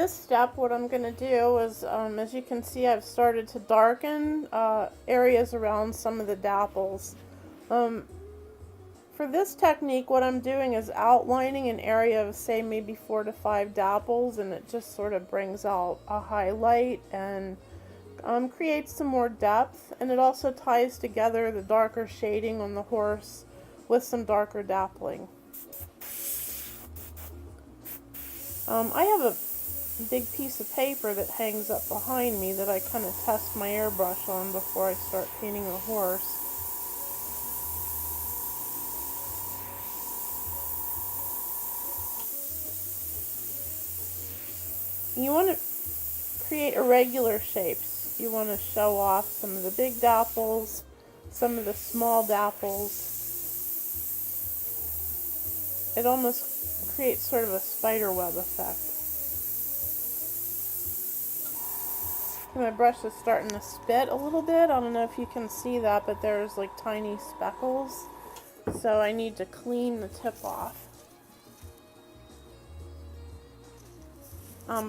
This step, what I'm going to do is, as you can see, I've started to darken areas around some of the dapples. For this technique, what I'm doing is outlining an area of, say, maybe 4 to 5 dapples, and it just sort of brings out a highlight and creates some more depth, and it also ties together the darker shading on the horse with some darker dappling. I have a big piece of paper that hangs up behind me that I kind of test my airbrush on before I start painting the horse. You want to create irregular shapes. You want to show off some of the big dapples, some of the small dapples. It almost creates sort of a spider web effect. My brush is starting to spit a little bit. I don't know if you can see that, but there's like tiny speckles. So I need to clean the tip off.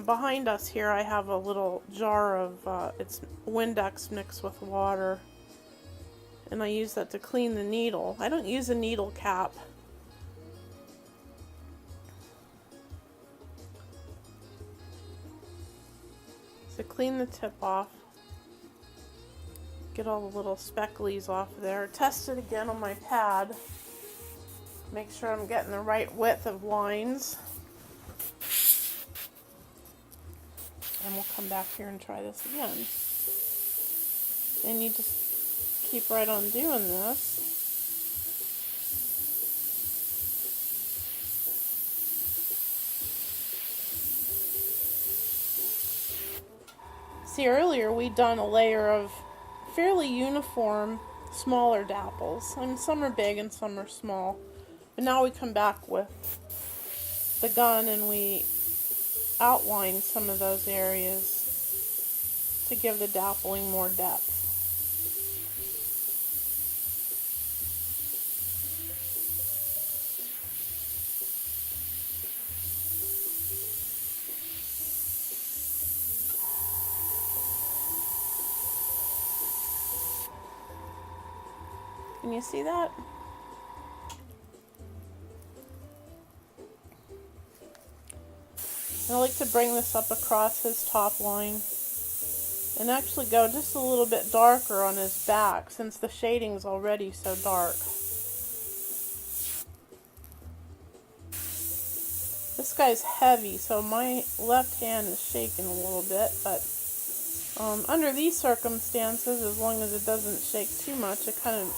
Behind us here I have a little jar of, it's Windex mixed with water. And I use that to clean the needle. I don't use a needle cap. So clean the tip off. Get all the little specklies off there. Test it again on my pad. Make sure I'm getting the right width of lines. And we'll come back here and try this again. And you just keep right on doing this. See, earlier we'd done a layer of fairly uniform smaller dapples. I mean, some are big and some are small. But now we come back with the gun and we outline some of those areas to give the dappling more depth. Can you see that? I like to bring this up across his top line and actually go just a little bit darker on his back since the shading's already so dark. This guy's heavy, so my left hand is shaking a little bit, but under these circumstances, as long as it doesn't shake too much, it kind of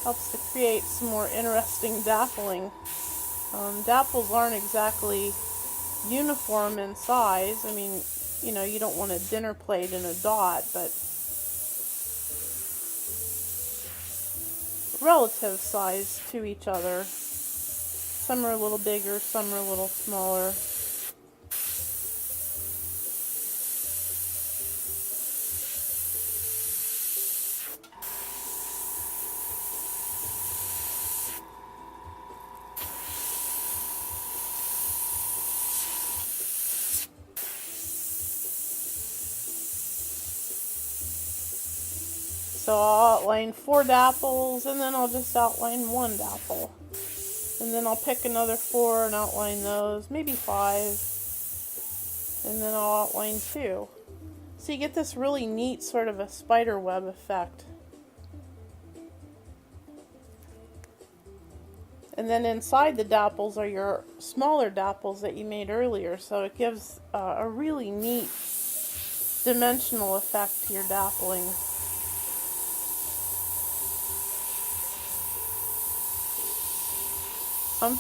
helps to create some more interesting dappling. Dapples aren't exactly uniform in size. I mean, you know, you don't want a dinner plate and a dot, but relative size to each other. Some are a little bigger, some are a little smaller. So I'll outline 4 dapples, and then I'll just outline 1 dapple. And then I'll pick another 4 and outline those, maybe 5. And then I'll outline 2. So you get this really neat sort of a spider web effect. And then inside the dapples are your smaller dapples that you made earlier, so it gives a really neat dimensional effect to your dappling.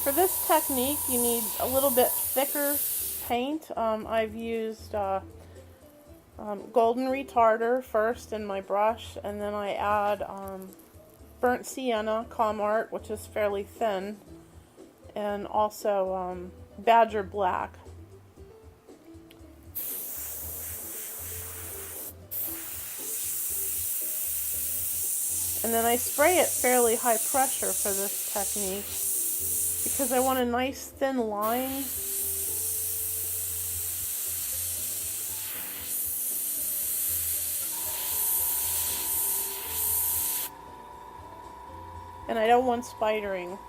For this technique, you need a little bit thicker paint. I've used golden retarder first in my brush, and then I add burnt sienna, calm art, which is fairly thin, and also badger black. And then I spray it fairly high pressure for this technique, because I want a nice thin line. and I don't want spidering.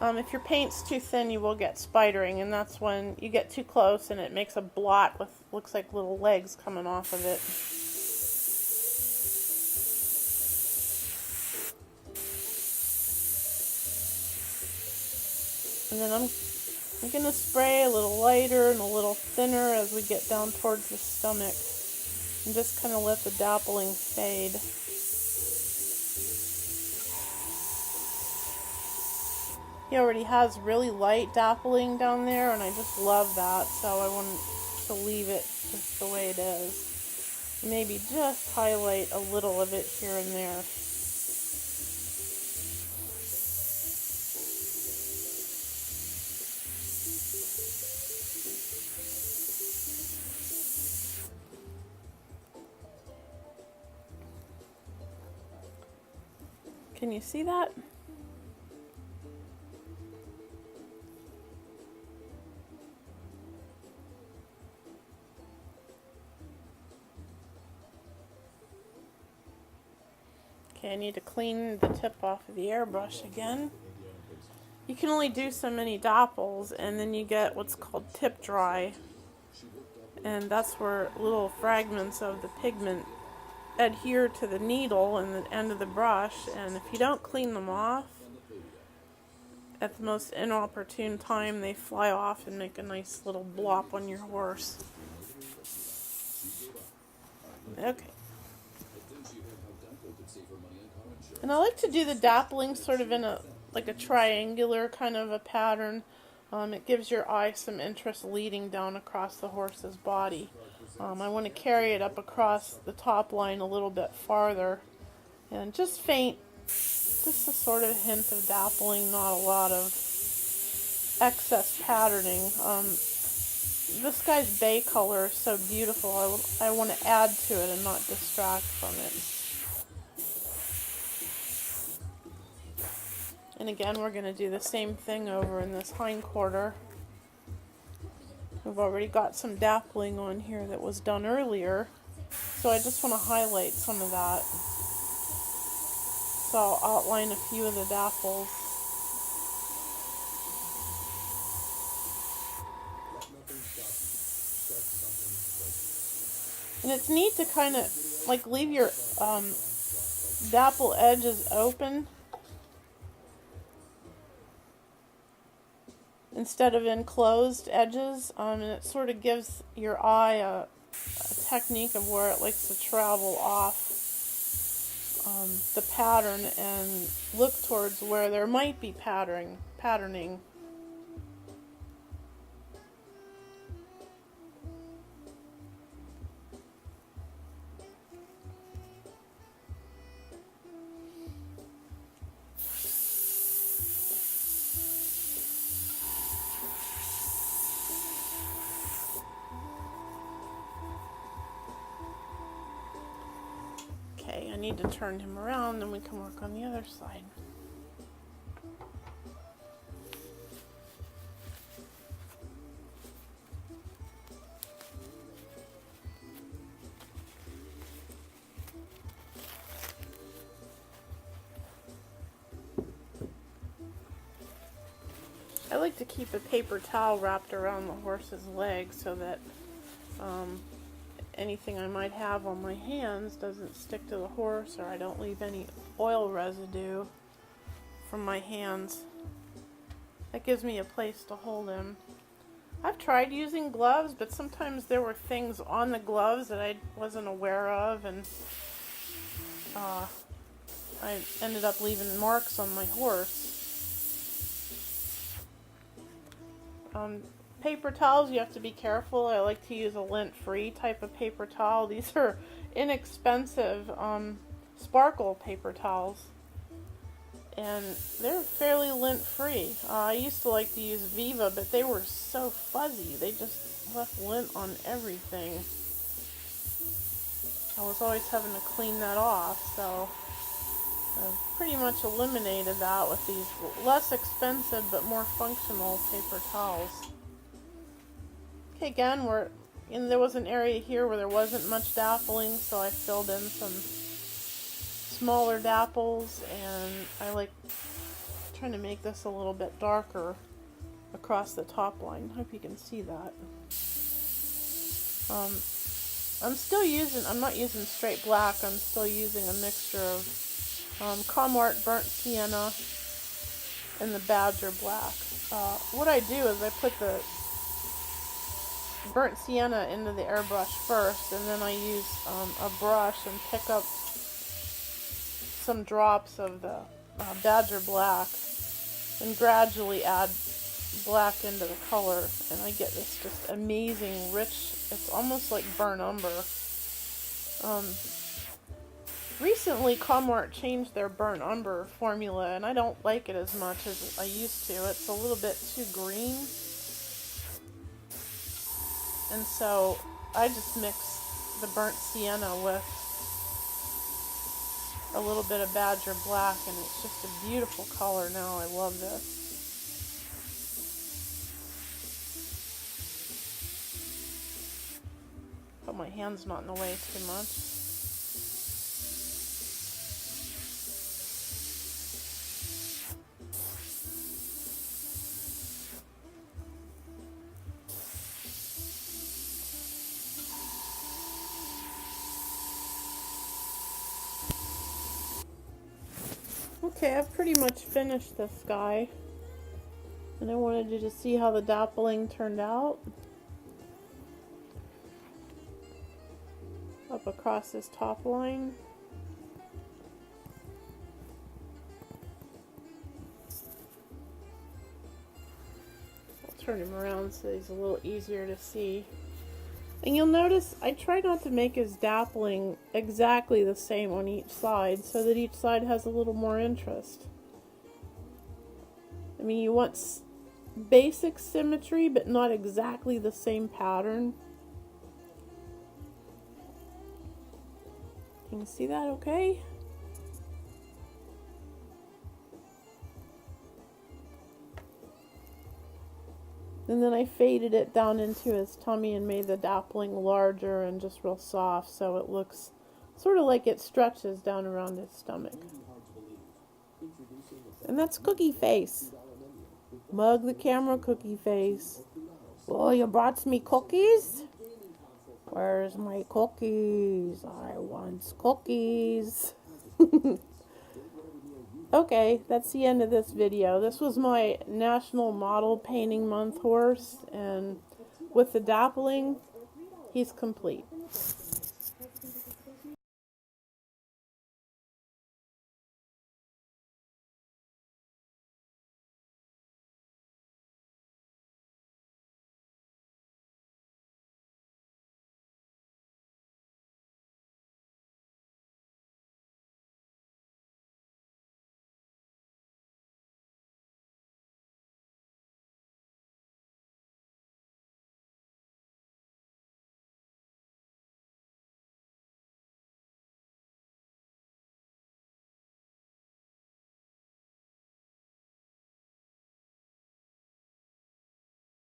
If your paint's too thin, you will get spidering, and that's when you get too close and it makes a blot with, looks like little legs coming off of it. And then I'm going to spray a little lighter and a little thinner as we get down towards the stomach, and just kind of let the dappling fade. He already has really light dappling down there, and I just love that, so I wanted to leave it just the way it is. Maybe just highlight a little of it here and there. Can you see that? Okay, I need to clean the tip off of the airbrush again. You can only do so many dapples, and then you get what's called tip dry. And that's where little fragments of the pigment adhere to the needle and the end of the brush, and if you don't clean them off at the most inopportune time, they fly off and make a nice little blop on your horse. Okay. And I like to do the dappling sort of in like a triangular kind of a pattern. It gives your eye some interest leading down across the horse's body. I want to carry it up across the top line a little bit farther, and just faint, just a sort of hint of dappling, not a lot of excess patterning. This guy's bay color is so beautiful, I want to add to it and not distract from it. And again, we're going to do the same thing over in this hind quarter. We've already got some dappling on here that was done earlier, so I just want to highlight some of that. So I'll outline a few of the dapples. And it's neat to kind of like leave your dapple edges open instead of enclosed edges, and it sort of gives your eye a technique of where it likes to travel off the pattern and look towards where there might be patterning. Okay, I need to turn him around, then we can work on the other side. I like to keep a paper towel wrapped around the horse's leg so that anything I might have on my hands doesn't stick to the horse, or I don't leave any oil residue from my hands. That gives me a place to hold him. I've tried using gloves, but sometimes there were things on the gloves that I wasn't aware of, and I ended up leaving marks on my horse. Paper towels, you have to be careful. I like to use a lint-free type of paper towel. These are inexpensive sparkle paper towels, and they're fairly lint-free. I used to like to use Viva, but they were so fuzzy. They just left lint on everything. I was always having to clean that off, so I've pretty much eliminated that with these less expensive but more functional paper towels. Okay, again, there was an area here where there wasn't much dappling, so I filled in some smaller dapples, and I like trying to make this a little bit darker across the top line. Hope you can see that. I'm not using straight black. I'm still using a mixture of Comart Burnt Sienna and the Badger Black. What I do is I put the burnt sienna into the airbrush first, and then I use a brush and pick up some drops of the Badger Black and gradually add black into the color, and I get this just amazing rich, it's almost like burnt umber. Recently Comart changed their burnt umber formula, and I don't like it as much as I used to. It's a little bit too green, and so I just mix the burnt sienna with a little bit of Badger Black, and it's just a beautiful color now. I love this. Hope my hand's not in the way too much. Okay, I've pretty much finished this guy, and I wanted you to see how the dappling turned out. Up across this top line. I'll turn him around so he's a little easier to see. And you'll notice I try not to make his dappling exactly the same on each side, so that each side has a little more interest. I mean, you want basic symmetry, but not exactly the same pattern. Can you see that okay? And then I faded it down into his tummy and made the dappling larger and just real soft, so it looks sort of like it stretches down around his stomach. And that's Cookie Face. Mug the camera, Cookie Face. Oh, you brought me cookies? Where's my cookies? I want cookies. Okay, that's the end of this video. This was my National Model Painting Month horse, and with the dappling, he's complete.